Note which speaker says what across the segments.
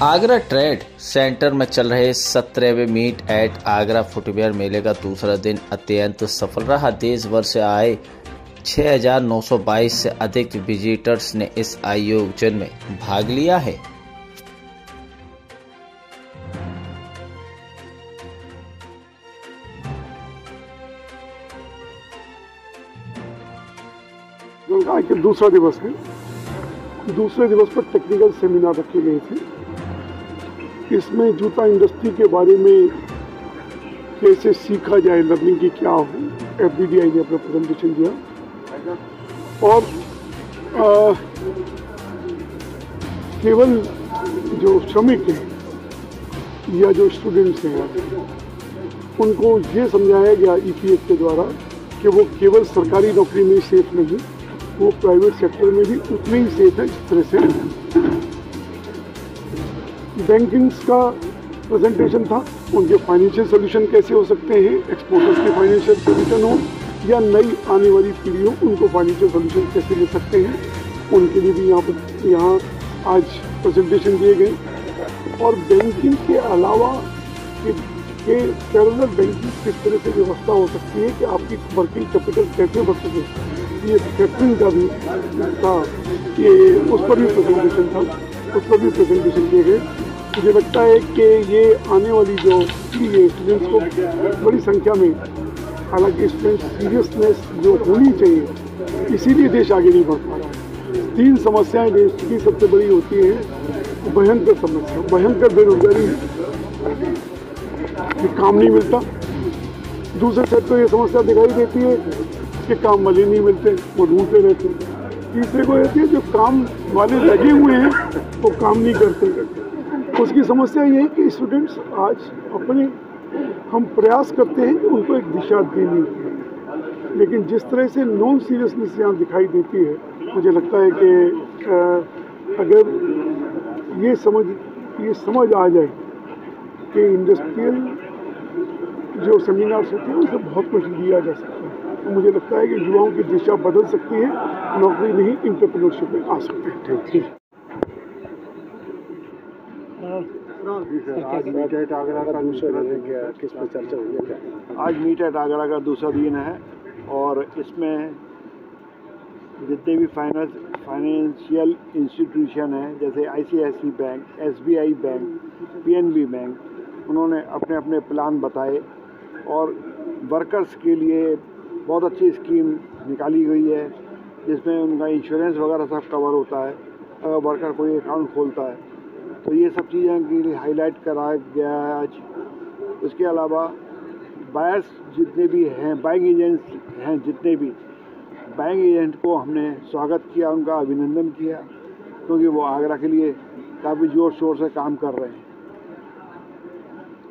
Speaker 1: Agra trade centre में चल रहे 17वें मीट एट आगरा फुटवियर मेले का दूसरा दिन अत्यंत सफल रहा। देश भर से आए 6,922 से अधिक विजिटर्स ने इस आयोजन में भाग लिया है।
Speaker 2: आज दूसरा दिवस है। दूसरे दिवस पर टेक्निकल सेमिनार रखे गए थे। इसमें जूता इंडस्ट्री के बारे में कैसे सीखा जाए, लर्निंग की क्या हो, FDDI ने अपना प्रेजेंटेशन दिया। और केवल जो श्रमिक हैं या जो स्टूडेंट्स हैं उनको ये समझाया गया EPF के द्वारा कि वो केवल सरकारी नौकरी में सेफ नहीं, वो प्राइवेट सेक्टर में भी उतने ही सेफ है। इस तरह से बैंकिंग्स का प्रेजेंटेशन था, उनके फाइनेंशियल सोल्यूशन कैसे हो सकते हैं, एक्सपोर्टर्स के फाइनेंशियल सोल्यूशन हो या नई आने वाली पीढ़ी हो, उनको फाइनेंशियल सोल्यूशन कैसे मिल सकते हैं, उनके लिए भी यहाँ आज प्रेजेंटेशन दिए गए। और बैंकिंग के अलावा कि पैरेलल बैंकिंग किस तरह से व्यवस्था हो सकती है कि आपकी वर्किंग कैपिटल कैसे बढ़ सके, ये फैक्टरिंग का भी था, ये उस पर भी प्रेजेंटेशन था, उस पर भी प्रेजेंटेशन दिए गए। मुझे लगता है कि ये आने वाली जो स्टूडेंट्स को बड़ी संख्या में, हालांकि स्टूडेंट सीरियसनेस जो होनी चाहिए, इसीलिए देश आगे नहीं बढ़ पा रहा है। 3 समस्याएं देश की सबसे बड़ी होती हैं। भयंकर समस्या, भयंकर बेरोजगारी, काम नहीं मिलता। दूसरे साइड तो ये समस्या दिखाई देती है कि काम वाले नहीं मिलते, वो ढूंढते रहते हैं। तीसरे को रहती है जो काम वाले लगे हुए हैं वो काम नहीं करते। उसकी समस्या ये है कि स्टूडेंट्स आज अपने, हम प्रयास करते हैं कि उनको एक दिशा देनी है, लेकिन जिस तरह से नॉन सीरियसनेस यहाँ दिखाई देती है, मुझे लगता है कि अगर ये समझ आ जाए कि इंडस्ट्रियल जो सेमिनार्स होते हैं उनसे बहुत कुछ लिया जा सकता है, तो मुझे लगता है कि युवाओं की दिशा बदल सकती है, नौकरी नहीं एंटरप्रेन्योरशिप में आ सकते हैं। ठीक।
Speaker 3: आज मीट एट आगरा का दूसरा दिन है, किस पर चर्चा हुई है?
Speaker 4: आज मीट एट आगरा का दूसरा दिन है और इसमें जितने भी फाइनेंशियल इंस्टीट्यूशन हैं, जैसे ICICI bank, SBI bank, PNB bank, उन्होंने अपने अपने प्लान बताए और वर्कर्स के लिए बहुत अच्छी स्कीम निकाली गई है, जिसमें उनका इंश्योरेंस वगैरह सब कवर होता है अगर वर्कर कोई अकाउंट खोलता है। तो ये सब चीज़ें के लिए हाईलाइट कराया गया है आज। उसके अलावा बायर्स जितने भी हैं, बाइंग एजेंट्स हैं, जितने भी बाइंग एजेंट को हमने स्वागत किया, उनका अभिनंदन किया, क्योंकि वो आगरा के लिए काफ़ी ज़ोर शोर से काम कर रहे हैं।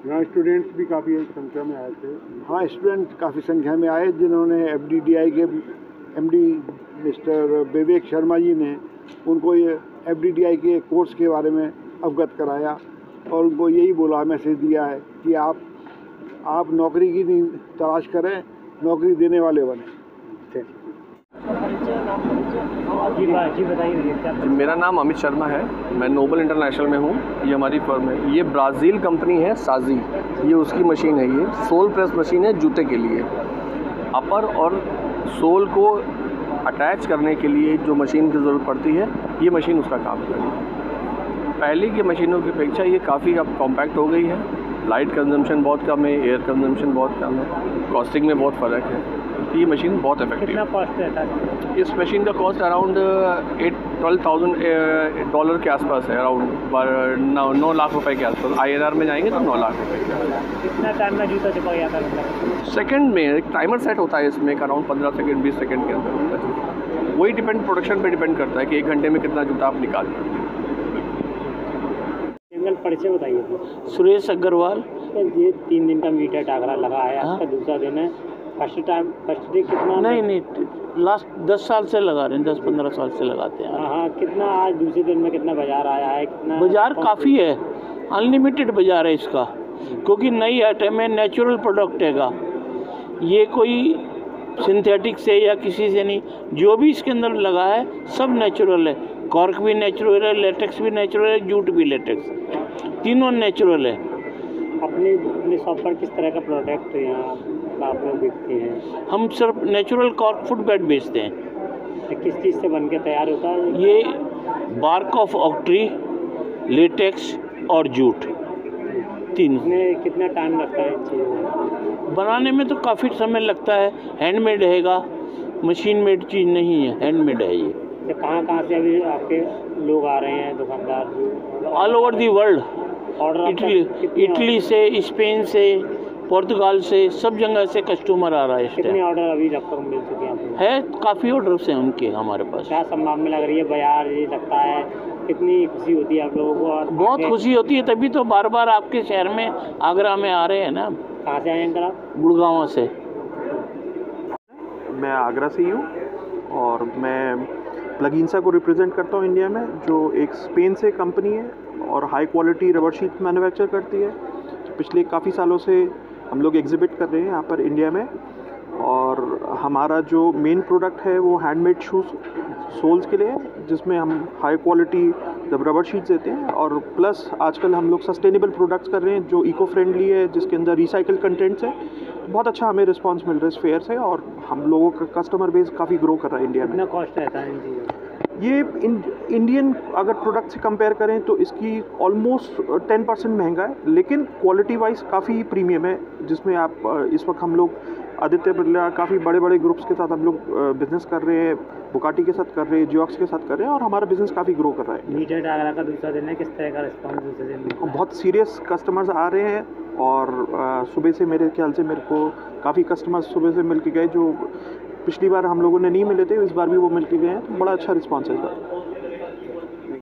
Speaker 3: यहाँ स्टूडेंट्स भी काफ़ी संख्या में आए थे।
Speaker 4: हाँ, स्टूडेंट काफ़ी संख्या में आए, जिन्होंने FDDI के MD मिस्टर विवेक शर्मा जी ने उनको ये FDDI के कोर्स के बारे में अवगत कराया और उनको यही बोला, मैसेज दिया है कि आप नौकरी की नहीं तलाश करें, नौकरी देने वाले बने।
Speaker 5: मेरा नाम अमित शर्मा है, मैं नोबल इंटरनेशनल में हूँ। ये हमारी फर्म है, ये ब्राज़ील कंपनी है साजी, ये उसकी मशीन है। ये सोल प्रेस मशीन है जूते के लिए। अपर और सोल को अटैच करने के लिए जो मशीन की ज़रूरत पड़ती है, ये मशीन उसका काम करेगी। पहले की मशीनों की अपेक्षा ये काफ़ी अब कॉम्पैक्ट हो गई है। लाइट कंजम्पशन बहुत कम है, एयर कंजम्पशन बहुत कम है, कॉस्टिंग में बहुत फ़र्क है। ये मशीन बहुत इफेक्टिव है।
Speaker 6: कितना कॉस्ट है?
Speaker 5: इस मशीन का कॉस्ट अराउंड $12,000 के आसपास है, अराउंड 9 लाख रुपए के आसपास। INR में जाएंगे तो 9 लाख रुपए।
Speaker 6: कितना टाइम में जूता चिपक जाता है?
Speaker 5: सेकंड में एक टाइमर सेट होता है इसमें, अराउंड 15 सेकंड 20 सेकंड के अंदर होता है। वही प्रोडक्शन पे डिपेंड करता है कि 1 घंटे में कितना जूता आप निकाल पाते हैं।
Speaker 6: परिचय बताइए।
Speaker 7: सुरेश अग्रवाल।
Speaker 6: ये 3 दिन का मीट एट आगरा लगा है, आज का दूसरा दिन है। फर्स्ट डे कितना?
Speaker 7: नहीं, लास्ट 10 साल से लगा रहे हैं, 10-15 साल से लगाते हैं।
Speaker 6: हाँ, कितना आज दूसरे दिन में कितना बाजार आया है? कितना
Speaker 7: बाजार काफ़ी है, अनलिमिटेड बाजार है इसका, क्योंकि नई आइटम है, नेचुरल प्रोडक्ट हैगा। ये कोई सिंथेटिक से या किसी से नहीं, जो भी इसके अंदर लगा है सब नेचुरल है। कॉर्क भी नेचुरल है, लेटेक्स भी नेचुरल है, जूट भी लेटेक्स। तीनों नेचुरल है।
Speaker 6: अपने शॉप पर किस तरह का प्रोडक्ट यहाँ आप लोग बेचते हैं?
Speaker 7: हम सिर्फ नेचुरल कॉर्क फुट बेड बेचते हैं।
Speaker 6: किस चीज़ से बन के तैयार होता है?
Speaker 7: ये बार्क ऑफ ऑक ट्री, लेटेक्स और जूट, तीनों।
Speaker 6: इसमें कितना टाइम लगता है इन चीज़ों को
Speaker 7: बनाने में? तो काफ़ी समय लगता है। हैंडमेड हैगा, मशीन मेड चीज़ नहीं है, हैंडमेड है ये।
Speaker 6: तो कहाँ से अभी आपके लोग आ रहे हैं, दुकानदार?
Speaker 7: All over the world.
Speaker 6: Order
Speaker 7: Italy से, स्पेन से, पुर्तगाल से, सब जगह से कस्टमर आ रहा है इस
Speaker 6: कितने
Speaker 7: टाइम।
Speaker 6: ऑर्डर अभी तक तक मिल चुके हैं?
Speaker 7: है काफ़ी ऑर्डर्स हैं उनके हमारे पास।
Speaker 6: क्या संभावना लग रही है? बाजार ये लगता है कितनी खुशी होती है आप लोगों को? और
Speaker 7: बहुत खुशी होती है, तभी तो बार बार आपके शहर में, आगरा में आ रहे हैं ना।
Speaker 6: कहाँ से आए अंकल आप?
Speaker 7: गुड़गांव से।
Speaker 8: मैं आगरा से ही हूँ और मैं प्लगइंसा को रिप्रेजेंट करता हूँ इंडिया में, जो एक स्पेन से कंपनी है और high quality rubber sheet manufacture करती है। पिछले काफ़ी सालों से हम लोग एग्जिबिट कर रहे हैं यहाँ पर इंडिया में, और हमारा जो मेन प्रोडक्ट है वो हैंडमेड शूज़ सोल्स के लिए है, जिसमें हम हाई क्वालिटी रबर शीट्स देते हैं, और प्लस आजकल हम लोग सस्टेनेबल प्रोडक्ट्स कर रहे हैं जो इको फ्रेंडली है, जिसके अंदर रिसाइकल कंटेंट्स है। बहुत अच्छा हमें रिस्पांस मिल रहा है इस फेयर से, और हम लोगों का कस्टमर बेस काफ़ी ग्रो कर रहा है इंडिया में।
Speaker 6: कितना कॉस्ट रहता है इन चीज़ों का?
Speaker 8: ये इंडियन अगर प्रोडक्ट से कंपेयर करें तो इसकी ऑलमोस्ट 10% महंगा है, लेकिन क्वालिटी वाइज काफ़ी प्रीमियम है, जिसमें आप इस वक्त हम लोग आदित्य बिरला काफ़ी बड़े बड़े ग्रुप्स के साथ हम लोग बिज़नेस कर रहे हैं, बुकाटी के साथ कर रहे हैं, जियोक्स के साथ कर रहे हैं, और हमारा बिज़नेस काफ़ी ग्रो कर रहा है।
Speaker 6: मीट एट आगरा का दूसरा दिन है, किस तरह का रिस्पॉन्स दूसरे दिन मिलता है?
Speaker 8: बहुत सीरियस कस्टमर्स आ रहे हैं, और सुबह से मेरे ख्याल से मेरे को काफ़ी कस्टमर्स सुबह से मिल के गए जो पिछली बार हम लोगों ने नहीं मिले थे, इस बार भी वो मिल के गए हैं, तो बड़ा अच्छा रिस्पॉन्स है इस बार।